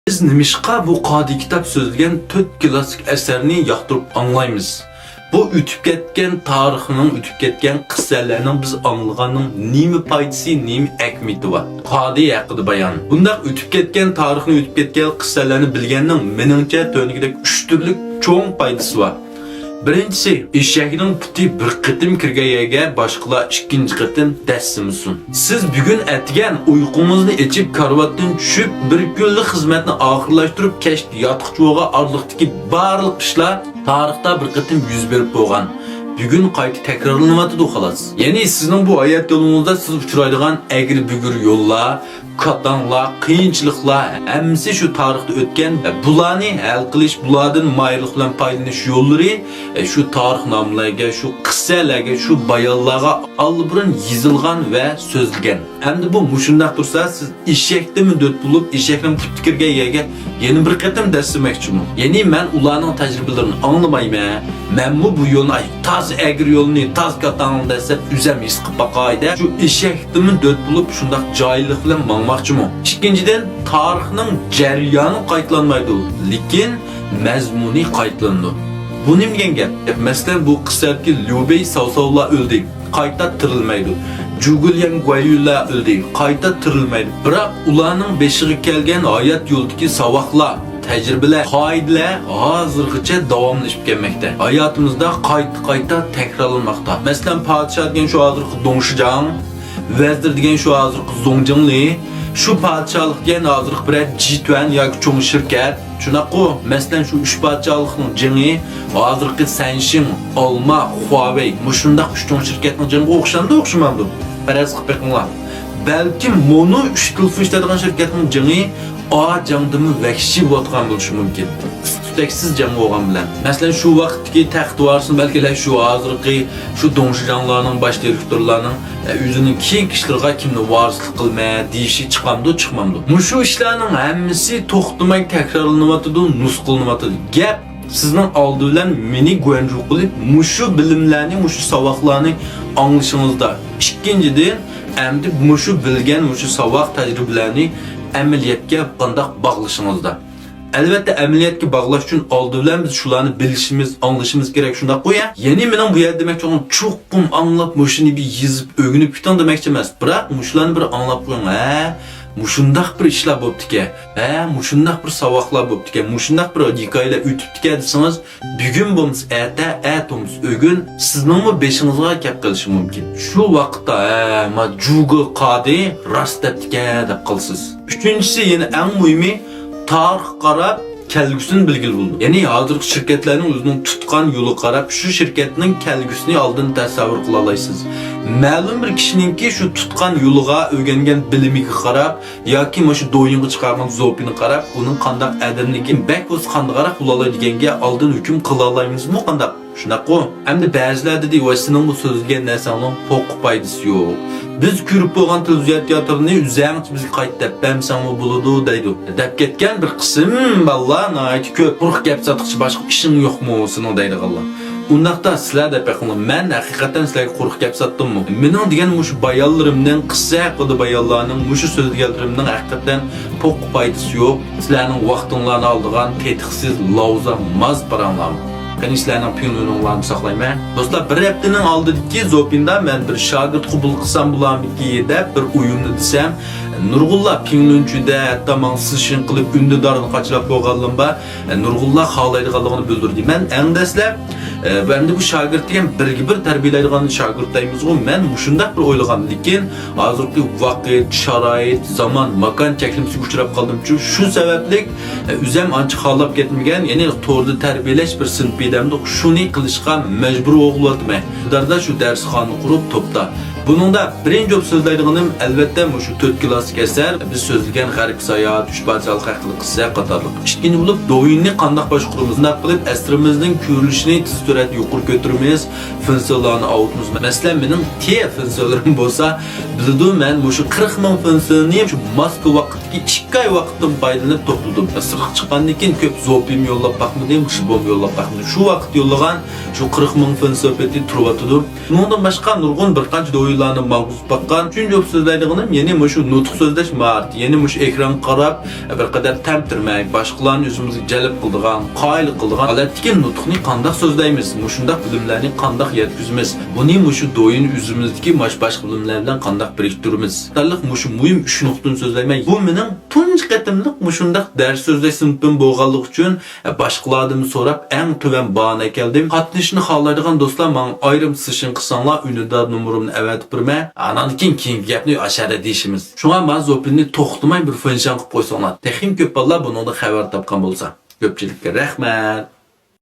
Biz nimişqa bu qadi kitap sözlegen 4 klassik eserini yoqtirib anglaymiz. Bu ütüp ketken tarixinin, ütüp ketken qissalarning biz anlaganning nima foydasi, nima ahmiyati var? Qadi haqida bayon. Bundaq ütüp ketken tarixni, ütüp ketken qissalarni bilganning meningcha to'nigidek 3 turlik cho'ng foydasi var. Birincisi, eşekning puti bir qitim kirgan yerga boshqalar ikkinchi qitim dassimisun. Siz bugun atgan uyqumizni ichib karvatdan tushib, bir kunlik xizmatni oxirlashtirib kech yotqichvoga orliqdagi barliq ishlar tarixda bir qitim yuz berib bo'lgan. Bugun qayta takrorlanadi xolos. Ya'ni sizning bu hayot yo'lingizda siz uchraydigan egri-bugur yo'llar, qatanlar, qiyinchiliklar hammasi shu tarixda o'tgan. Bularni hal qilish, bulardan mayliq bilan foydalanish yo'llari shu tarix nomlarga, shu qissalarga, shu bayonlarga allburun yozilgan va so'zilgan. Endi bu mushundaq tursa, siz eshakdimi dot bo'lib, eshakning put kirgan yerga yana bir qatim dassamoqchiman. Ya'ni men ularning tajribalarini anglamayman. Men bu yo'lni taz egri yo'lni, taz qatanni desep üzem his qilib baqayda. Shu eshakdimi dot bo'lib, shundaq joylik bilan mangmoqchiman. Ikkinchidan, tarixning jarayoni qaytlanmaydi, lekin mazmuni qaytlanadi. Bu nima degan gap? Masalan, bu qissadagi Lyubey Savsovlar o'ldi, qayta tirilmaydi. Jugulyan Guayular o'ldi, qayta tirilmaydi. Biroq ularning beshiga kelgan hayot yo'lidagi savoqlar, tecrübeler, qoidalar hozirgacha davomlashib kelmoqda. Hayotimizda qayta takrorlanmoqda. Masalan, podshoh degan shu hozirgi Dongshijan, vazir degan shu hozirgi Zongjingli, shu podshohlik degan hozirgi bir Jituan yoki cho'ng shirkat. Shunaqo, masalan shu 3 podshohlikning jingi hozirgi Sanshin, Olma, Huawei, mushundaq 3 cho'ng shirkatning jingiga o'xshamdi. Faraz qilib beqinglar. Balki mono 3 tilf ishlatadigan shirkatning jingi jangdimi vahshiy bo'lgan bo'lishi mumkin. Tutaksiz jang bo'lgan bilan. Masalan, shu vaqtdagi taxt varsin, balki shu hozirgi shu Dongshijanlarning bosh direktorlarining o'zining keyin kishilarga kimni varislik qilma deyishi chiqmamdi. Mushu ishlarning hammasi to'xtamay takrorlanyapti, nusqlanyapti. Gap sizning oldi bilan meni guanju qilib, mushu bilimlarni, mushu savoqlarni anglashingizda. Ikkinchidan, endi mushu bilgan, mushu savoq tajribalarni amaliyotga qanday bog'lashingizda. Albatta amaliyotga bog'lash uchun oldi bilan biz shularni bilishimiz, anglashimiz kerak. Shunda qo'ya. Ya'ni mening bu yer demoqchi olan cho'qim anglab, mushuni bir yezib, o'rganib keting demoqchi emas. Biroq mushularni bir anglab qo'ying. Mushundaq bir ishlar bo'pti-ki. Mushundaq bir savoqlar bo'pti-ki. Mushundaq bir hikoyalar o'tibdi-ki desangiz, bugun bo'lmasa atomuz o'gun sizning beshingizga kelib qolishi mumkin. Shu vaqtda ma Jugo qadi rost debdi-ki deb qilsiz. Uchinchisi yana eng muhimi tarix qarab kelgusini bilgil bo'ldi. Ya'ni hozirgi shirkatlarning o'zining tutgan yo'li qarab shu shirkatning kelgusini oldin tasavvur qila olasiz. Ma'lum bir kishiningki shu tutgan yo'liga o'rgangan bilimiga qarab yoki shu do'yinga chiqargan zopini qarab, uning qanday adamligi, backwards qanday qarab ulaydiganga oldin hukm qila olamizmi qanday? Shunaqo. Endi ba'zilar dedi, "Voy, sening bu so'zilgan narsaning poq foydasi yo'q. Biz ko'rib bo'lgan televizor teatrini uzanch bizga qaytib bersammi bo'ladi" deydi. Deb ketgan bir qism ballar nayki ko'p quruq gap satqichi boshqa ishing yo'qmi sening deydi Allah. Undaqda sizlar deb beqinglar, men haqiqatan sizlarga quruq gap satdimmi? Mening degan mushu bayonlarimning, qissa haqida bayonlarning, mushu so'zlarimning haqiqatan poq foydasi yo'q. Sizlarning vaqtinglarni oldigan tetiqsiz lavza maz paranlar. Kanishlarning pinglunlarni saqlayman. Do'stlar, bir haftaning oldidagi Zopinda men bir shogird qabul qilsam bo'larmiki deb bir o'yinni desam, Nurg'ullar pinglunchida hatto men sishin qilib undidorini qachlab qo'yganlimba, Nurg'ullar xohlaydiganligini bildirdi. Men endi endi bu shogird degan birga bir tarbiyalaydigan shogird deymiz-ku. Men mushundaq bir o'ylagan, lekin hozirgi vaqt, sharoit, zaman, makon cheklimsiga uchrab qoldim-chu. Shu sababli o'zim ancha xohlab ketmagan, ya'ni to'g'ri tarbiyalash bir sinf edamda shuni qilishga majbur bo'lyapman. Darda shu darsxona qurib topda. Buningda birinchi so'zlaydiganim albatta shu 4 klassik eser, biz so'zlagan g'arb sayohat, 3 podshohlik haqida qissa qatorliq. Ikkinchi bo'lib, do'yinni qanday boshqarishimizni qilib, asrimizning ko'rilishini tez surat yuqori ko'taramiz, funksiyalarni avutimiz. Masalan, mening T funksiyalarim bo'lsa, biladi men shu 40 ming funksiyani shu Moskva vaqtga 2 oy vaqtdan foydalanib to'pladim. Sirq chiqqandan keyin ko'p zopim yo'llab baxmadim, shibom yo'llab baxmadim. Shu vaqt yo'llagan shu 40 ming funksiya peti turibdi. Bundan boshqa nurg'un bir qancha o'yinlarni mag'lub baqqan. Chunki so'zlaydiganim, ya'ni shu nutq so'zlash maharati, ya'ni shu ekran qarab bir qadar tamtirmak, boshqalarni o'zimizga jalb qildigan, qoyil qildigan holatdagi nutqni qanday so'zlaymiz, shunday bilimlarni qanday yetkazamiz, buni shu do'yin o'zimizdagi boshqa bilimlar bilan qanday biriktiramiz. Darliq shu muhim 3 nuqtani so'zlayman. Bu mening tunji qatimliq shunday dars so'zlash sinfim bo'lganligi uchun boshqalardan so'rab eng tuvan bahona keldim. Qatnashishni xohlaydigan do'stlar menga ayrim session qilsanglar, unidab nomerimni avatib berma. Anan keyingi gapni ashara deyishimiz. Shunga men zopinni to'xtamay bir funksiyon qilib qo'ysanglar. Texnik ko'p bolalar bundan xabar topgan bo'lsa. Ko'pchilikka rahmat.